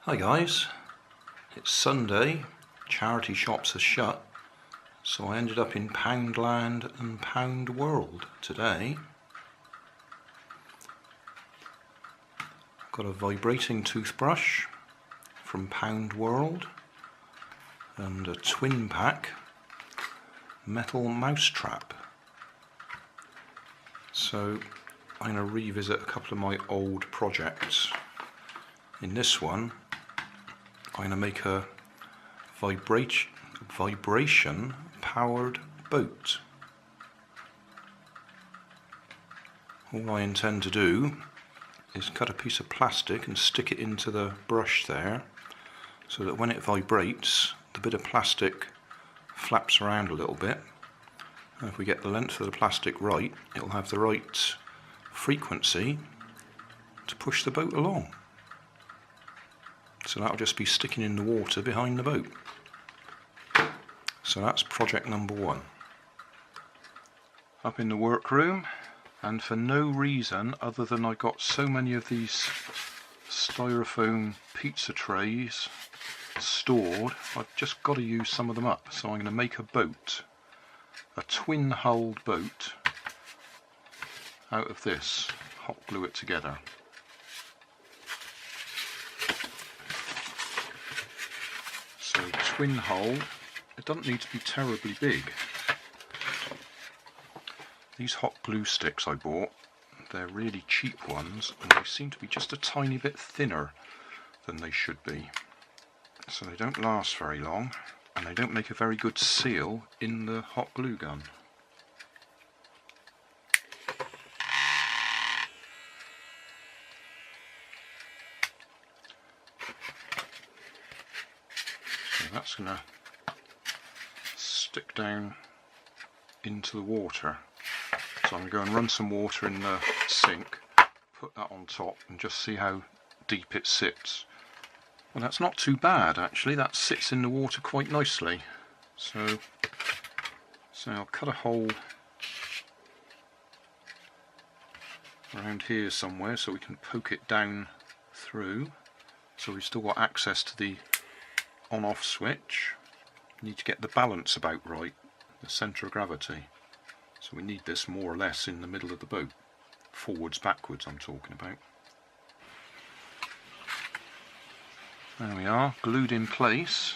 Hi guys, it's Sunday, charity shops are shut, so I ended up in Poundland and Pound World today. Got a vibrating toothbrush from Pound World and a twin pack metal mousetrap. So I'm going to revisit a couple of my old projects. In this one I'm going to make a vibration powered boat. All I intend to do is cut a piece of plastic and stick it into the brush there, so that when it vibrates the bit of plastic flaps around a little bit, and if we get the length of the plastic right, it'll have the right frequency to push the boat along. So that'll just be sticking in the water behind the boat. So that's project number one. Up in the workroom, and for no reason other than I got so many of these styrofoam pizza trays stored, I've just got to use some of them up. So I'm going to make a boat, a twin hulled boat out of this, hot glue it together. So twin hull, it doesn't need to be terribly big. These hot glue sticks I bought, they're really cheap ones, and they seem to be just a tiny bit thinner than they should be. So they don't last very long, and they don't make a very good seal in the hot glue gun. So that's going to stick down into the water. So I'm going to go and run some water in the sink, put that on top and just see how deep it sits. Well, that's not too bad actually, that sits in the water quite nicely. So I'll cut a hole around here somewhere so we can poke it down through. So we've still got access to the on-off switch. We need to get the balance about right, the centre of gravity. So we need this more or less in the middle of the boat. Forwards, backwards I'm talking about. There we are, glued in place.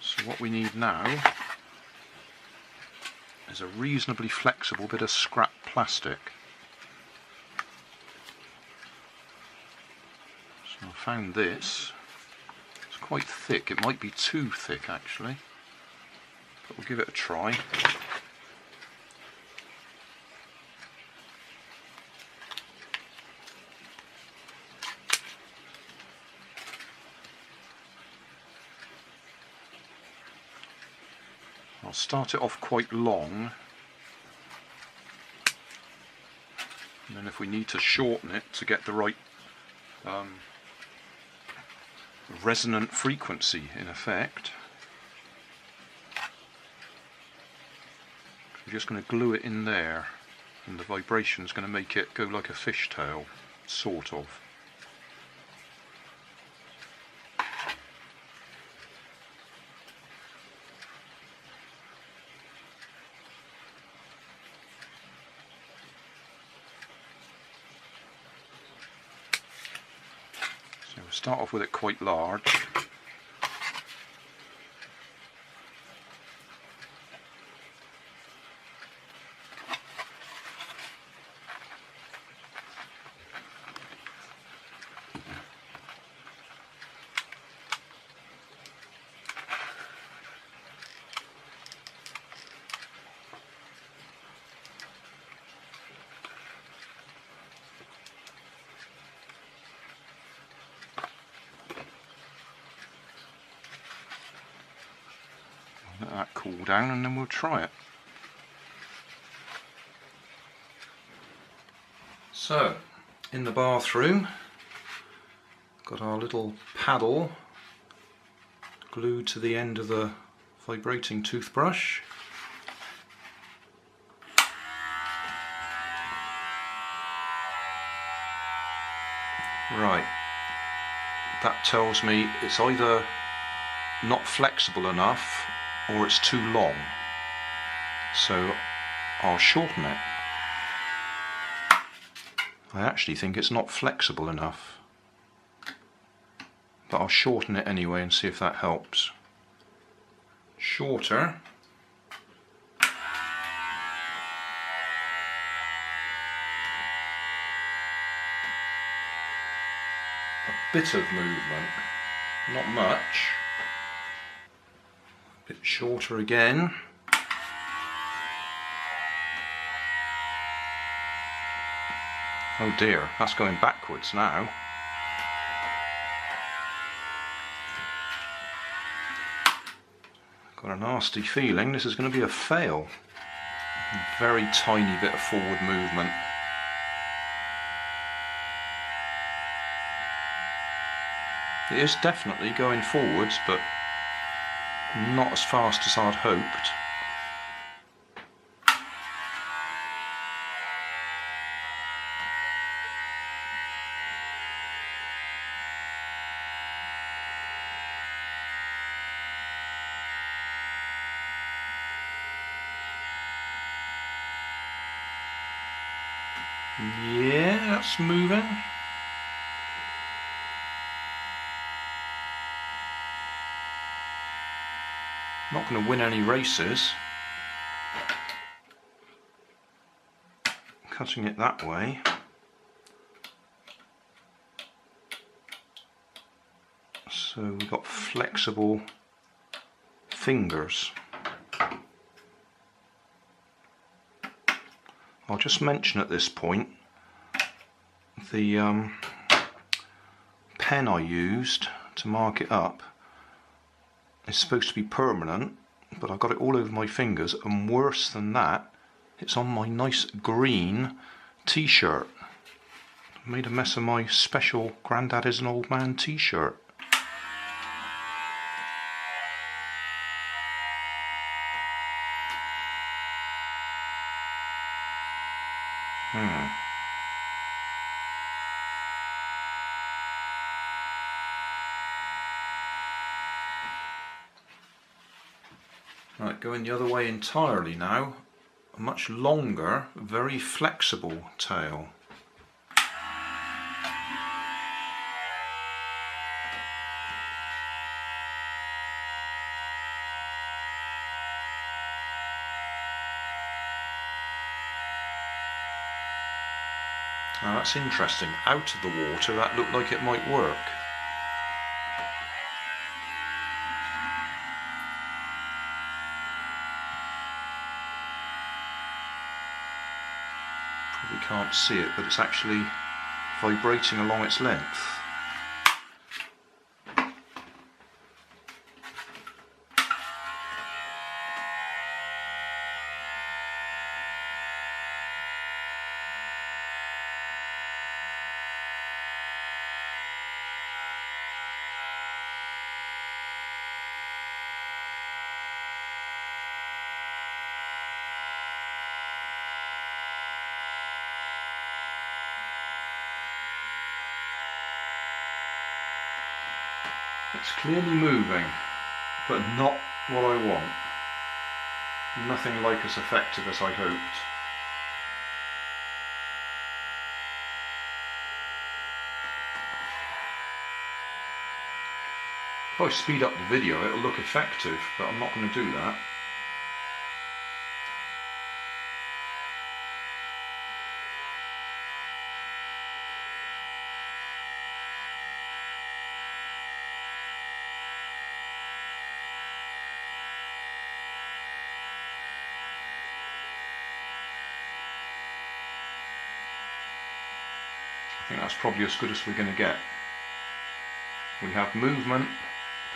So what we need now is a reasonably flexible bit of scrap plastic. So I found this. Quite thick, it might be too thick actually, but we'll give it a try. I'll start it off quite long, and then if we need to shorten it to get the right resonant frequency in effect, we're just going to glue it in there, and the vibration is going to make it go like a fishtail, sort of. So we'll start off with it quite large. Let that cool down and then we'll try it. So, in the bathroom, got our little paddle glued to the end of the vibrating toothbrush. Right, that tells me it's either not flexible enough or it's too long, so I'll shorten it. I actually think it's not flexible enough, but I'll shorten it anyway and see if that helps. Shorter. A bit of movement, not much. A bit shorter again. Oh dear, that's going backwards now. Got a nasty feeling this is going to be a fail. A very tiny bit of forward movement. It is definitely going forwards, but not as fast as I'd hoped. Yeah, that's moving. Not going to win any races. Cutting it that way. So we've got flexible fingers. I'll just mention at this point the pen I used to mark it up is supposed to be permanent, but I got it all over my fingers, and worse than that, it's on my nice green t-shirt. I made a mess of my special Grandadisanoldman t-shirt. Right, going the other way entirely now. A much longer, very flexible tail. Now that's interesting. Out of the water, that looked like it might work. Probably can't see it, but it's actually vibrating along its length. It's clearly moving, but not what I want. Nothing like as effective as I hoped. If I speed up the video, it'll look effective, but I'm not going to do that. I think that's probably as good as we're going to get. We have movement,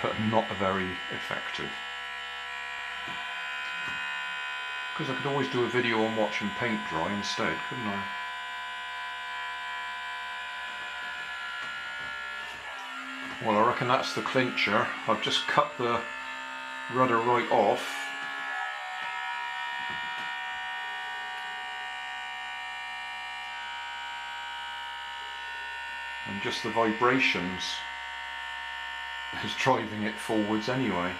but not very effective. Because I could always do a video on watching paint dry instead, couldn't I? Well, I reckon that's the clincher. I've just cut the rudder right off. and just the vibrations is driving it forwards anyway.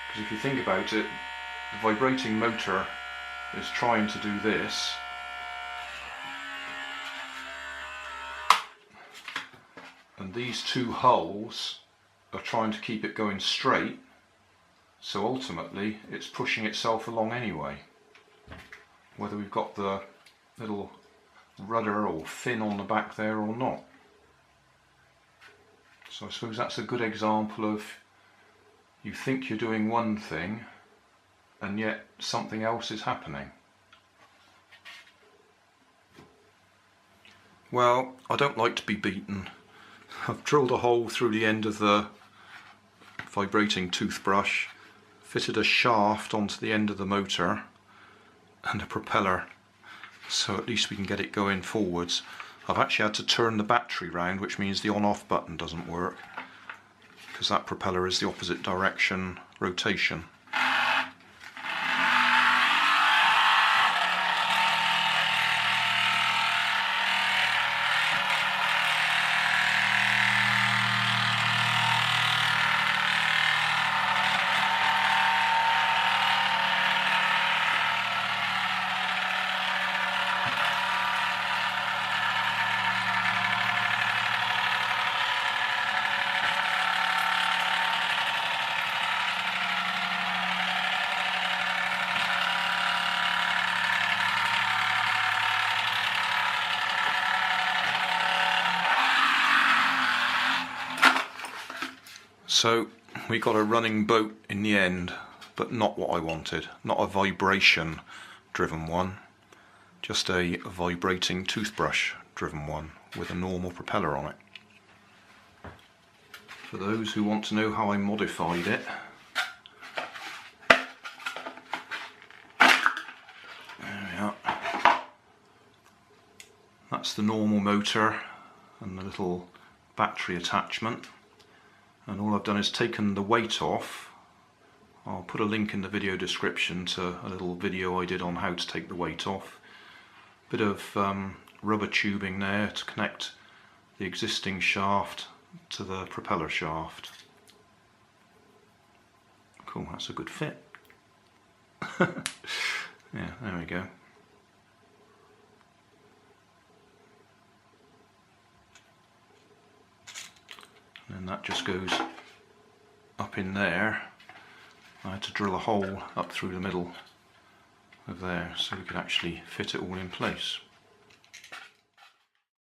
Because if you think about it, the vibrating motor is trying to do this, and these two hulls are trying to keep it going straight, so ultimately it's pushing itself along anyway, whether we've got the little rudder or fin on the back there or not. So I suppose that's a good example of, you think you're doing one thing and yet something else is happening. Well, I don't like to be beaten. I've drilled a hole through the end of the vibrating toothbrush, fitted a shaft onto the end of the motor and a propeller, so at least we can get it going forwards. I've actually had to turn the battery round, which means the on-off button doesn't work, because that propeller is the opposite direction rotation. So we got a running boat in the end, but not what I wanted. Not a vibration driven one, just a vibrating toothbrush driven one with a normal propeller on it. For those who want to know how I modified it, there we are. That's the normal motor and the little battery attachment. And all I've done is taken the weight off. I'll put a link in the video description to a little video I did on how to take the weight off. Bit of rubber tubing there to connect the existing shaft to the propeller shaft. Cool, that's a good fit. Yeah, there we go. And that just goes up in there. I had to drill a hole up through the middle of there so we could actually fit it all in place.